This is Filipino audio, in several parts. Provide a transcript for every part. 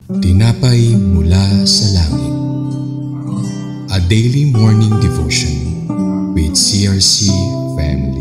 Tinapay mula sa langit. A daily morning devotion with CRC family.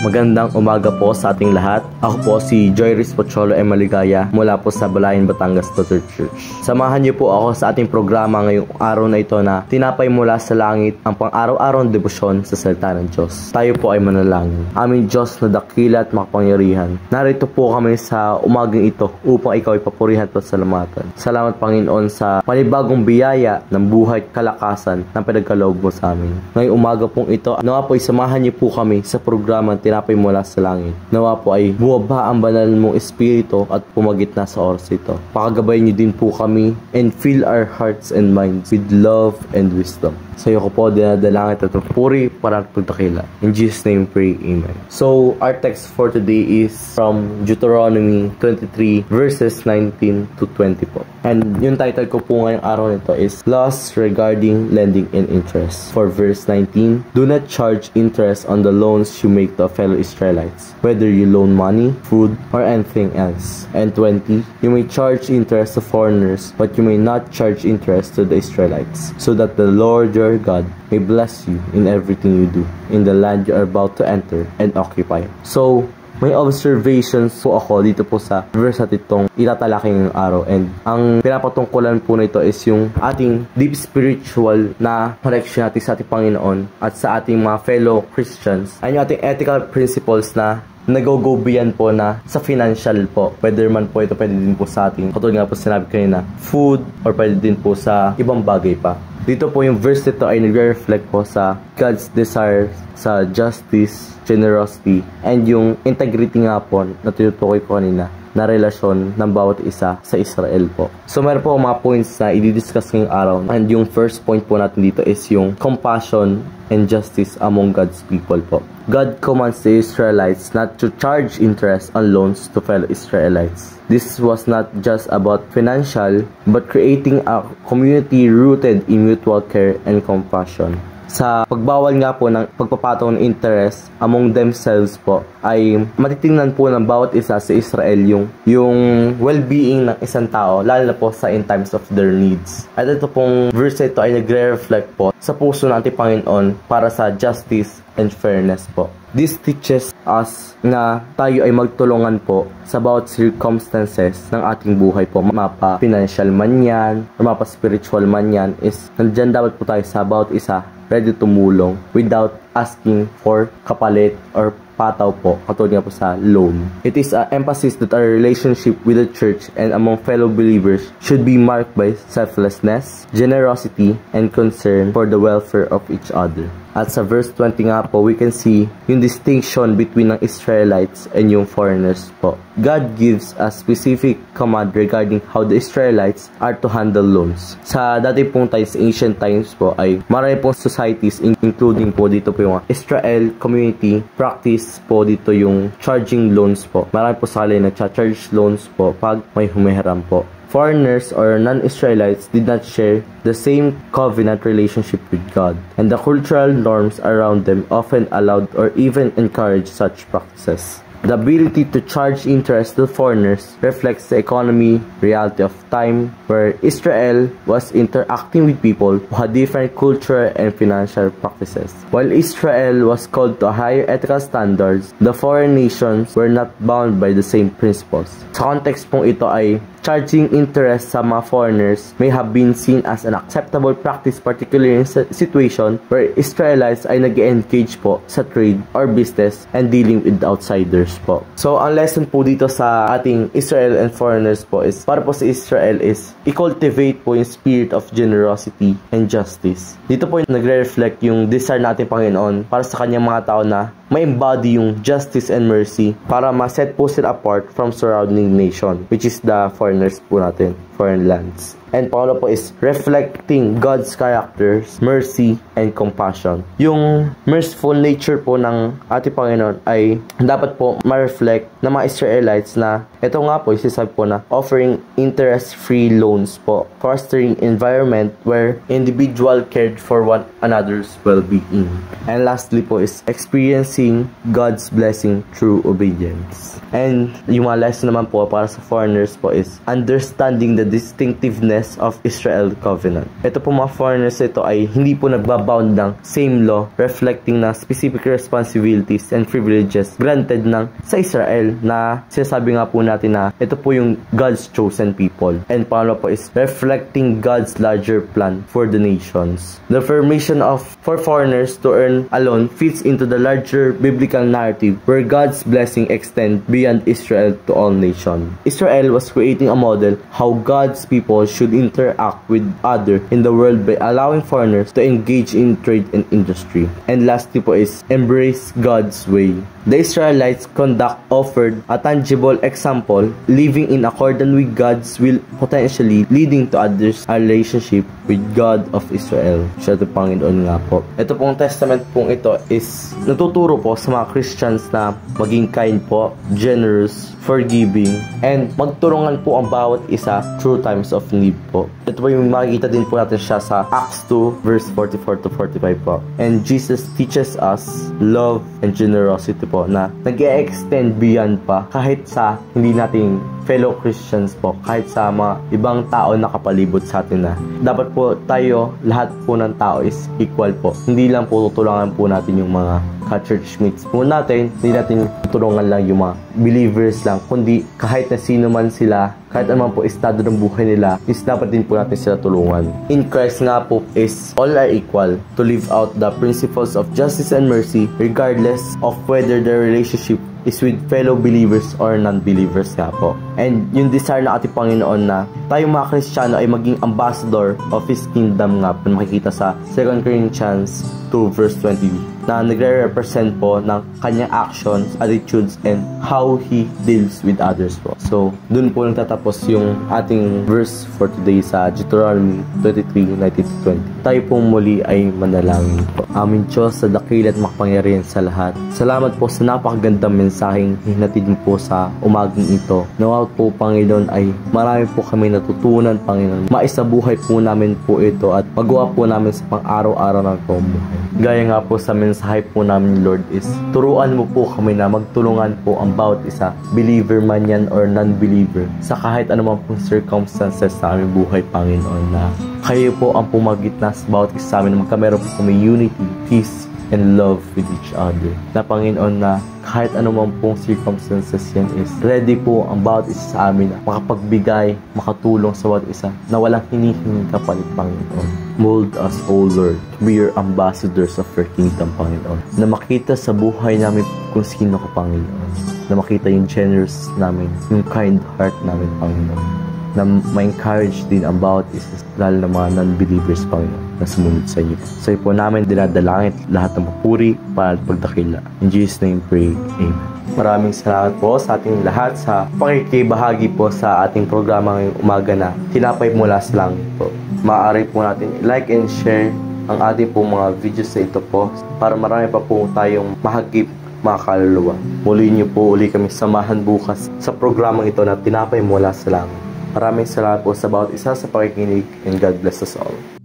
Magandang umaga po sa ating lahat. Ako po si Joy Riz Pocholo M. Maligaya mula po sa Balayan, Batangas Lutheran Church. Samahan niyo po ako sa ating programa ngayong araw na ito na Tinapay mula sa langit, ang pang-araw-araw na debosyon sa salita ng Diyos. Tayo po ay manalangin. Aming Diyos na dakila at makapangyarihan, narito po kami sa umagang ito upang ikaw ay papurihan at salamatan. Salamat Panginoon sa panibagong biyaya ng buhay at kalakasan na pinagkaloob mo sa amin. Ngayong umaga pong ito, nawa po ay samahan niyo po kami sa programa Tinapay mula sa langit. Nawa po ay buwaba ang banal mong espiritu at pumagit na sa oras ito. Pakagabay niyo din po kami and fill our hearts and minds with love and wisdom. Sa iyo ko po dinadalangin at puri para pagdakila. In Jesus' name pray, Amen. So, our text for today is from Deuteronomy 23 verses 19 to 20 po. And yung title ko po ngayong araw nito is Laws Regarding Lending and Interest. For verse 19, do not charge interest on the loans you make to fellow Israelites, whether you loan money, food, or anything else. And 20, you may charge interest to foreigners, but you may not charge interest to the Israelites, so that the Lord your God may bless you in everything you do in the land you are about to enter and occupy. So, may observations po ako dito po sa verse at itong itatalakay ngayong araw. And ang pinapatungkulan po na ito is yung ating deep spiritual na connection natin sa ating Panginoon at sa ating mga fellow Christians. Ay yung ating ethical principles na nag-go-beyond po na sa financial po. Pwede man po ito, pwede din po sa ating, katulad nga po sinabi kanina, food, or pwede din po sa ibang bagay pa. Dito po yung verse nito ay nagre-reflect po sa God's desire sa justice, generosity, and yung integrity nga po na tinutukoy ko kanina na relasyon ng bawat isa sa Israel po. So meron po mga points na i-discuss ngayong araw. And yung first point po natin dito is yung compassion and justice among God's people po. God commands the Israelites not to charge interest on loans to fellow Israelites. This was not just about financial, but creating a community rooted in mutual care and compassion. Sa pagbawal nga po ng pagpapataw ng interest among themselves po, ay matitingnan po ng bawat isa sa Israel yung well-being ng isang tao, lalo na po sa in times of their needs. At ito pong verse ito ay nagre-reflect po sa puso ng ating Panginoon para sa justice and fairness po. This teaches us na tayo ay magtulungan po sa bawat circumstances ng ating buhay po. Mapa financial man yan, or mapa spiritual man yan, is nandiyan dapat po tayo sa bawat isa ready tumulong without asking for kapalit or pataw po, katulad nga po sa loan. It is an emphasis that our relationship with the church and among fellow believers should be marked by selflessness, generosity, and concern for the welfare of each other. At sa verse 20 nga po, we can see yung distinction between ng Israelites and yung foreigners po. God gives a specific command regarding how the Israelites are to handle loans. Sa dati pong times, ancient times po, ay marami pong societies, including po dito po yung Israel community, practice po dito yung charging loans po. Marami po sa kanila nag-charge loans po pag may humihiram po. Foreigners or non-Israelites did not share the same covenant relationship with God, and the cultural norms around them often allowed or even encouraged such practices. The ability to charge interest to foreigners reflects the economy reality of time where Israel was interacting with people who had different cultural and financial practices. While Israel was called to higher ethical standards, the foreign nations were not bound by the same principles. Sa context pong ito ay charging interest sa mga foreigners may have been seen as an acceptable practice, particularly in a situation where Israelites ay nag-engage po sa trade or business and dealing with outsiders po. So, ang lesson po dito sa ating Israel and foreigners po is, para po sa Israel is, i-cultivate po yung spirit of generosity and justice. Dito po yung nagre-reflect yung desire natin Panginoon para sa kanyang mga tao na ma-embody yung justice and mercy para ma-set po sila apart from surrounding nation, which is the foreigners po natin. foreign lands. And pangalawa po is reflecting God's characters, mercy, and compassion. Yung merciful nature po ng ating Panginoon ay dapat po ma-reflect ng mga Israelites na ito nga po, isasabi po na offering interest-free loans po, fostering environment where individual cared for one another's well-being. And lastly po is experiencing God's blessing through obedience. And yung mga lesson naman po para sa foreigners po is understanding the distinctiveness of Israel covenant. Ito po mga foreigners, ito ay hindi po nagbabound ng same law, reflecting na specific responsibilities and privileges granted ng sa Israel na sinasabi nga po natin na ito po yung God's chosen people. And pangalawa po is reflecting God's larger plan for the nations. The affirmation of for foreigners to earn alone fits into the larger biblical narrative where God's blessing extends beyond Israel to all nations. Israel was creating a model how God's people should interact with others in the world by allowing foreigners to engage in trade and industry. And lastly po is embrace God's way. The Israelites' conduct offered a tangible example, living in accordance with God's will, potentially leading to others' relationship with God of Israel. Siya ito Panginoon nga po. Ito pong testament pong ito is natuturo po sa mga Christians na maging kind po, generous, forgiving, and magtulungan po ang bawat isa through times of need po. Ito po yung makikita din po natin siya sa Acts 2 verse 44 to 45 po. And Jesus teaches us love and generosity po na nag-e-extend beyond pa kahit sa hindi nating fellow Christians po, kahit sa mga ibang tao na kapalibot sa atin na. Dapat po tayo, lahat po ng tao is equal po. Hindi lang po tutulungan po natin yung mga ka-churchmates po natin, hindi natin tutulungan lang yung mga believers lang, kundi kahit na sino man sila, kahit naman po estado ng buhay nila, is dapat din po natin sila tulungan. In Christ nga po is all are equal to live out the principles of justice and mercy regardless of whether their relationship is with fellow believers or non-believers nga po. And yung desire na ating Panginoon na tayong mga Kristiyano ay maging ambassador of His kingdom nga po, makikita sa 2 Corinthians 2 verse 20 na nagre-represent po ng kanyang actions, attitudes, and how He deals with others po. So, dun po nagtatapos yung ating verse for today sa Deuteronomy 23:19-20. Tayo pong muli ay manalangin po. Aming Diyos sa dakila at makapangyarihan sa lahat. Salamat po sa napakagandang mensaheng hinatid mo po sa umagang ito. Nawa po, Panginoon, ay marami po kami natutunan, Panginoon. Maisabuhay po namin po ito at magawa po namin sa pang-araw-araw ng pamumuhay. Gaya nga po sa mensahe po namin, Lord, is turuan mo po kami na magtulungan po ang bawat isa, believer man yan or non-believer, sa kahit anumang pong circumstances sa aming buhay, Panginoon, na kayo po ang pumagitna sa bawat isa sa amin na magkameron po kami unity, peace, and love with each other. Na Panginoon, na kahit anumang pong circumstances yan is ready po ang bawat isa sa amin na makapagbigay, makatulong sa bawat isa na walang hinihingi kapalit, Panginoon. Mold us, O Lord, to be your ambassadors of your kingdom, Panginoon. Na makita sa buhay namin kung sino ka, Panginoon. Na makita yung generous namin, yung kind heart namin, Panginoon. Na ma-encourage din ang bawat isa, lalo ng mga non-believers, Panginoon, na sumunod sa inyo. So po namin dinadalangin lahat ng papuri para at pagdakila. In Jesus' name pray. Amen. Maraming salamat po sa ating lahat sa pakikibahagi po sa ating programa ngayong umaga na Tinapay Mula sa Langit po. Maaari po natin like and share ang ating po mga videos sa ito po para marami pa po tayong mahagip mga kaluluwa. Muli niyo po uli kami samahan bukas sa programang ito na Tinapay Mula sa Langit. Maraming salamat po sa bawat isa sa pakikinig, and God bless us all.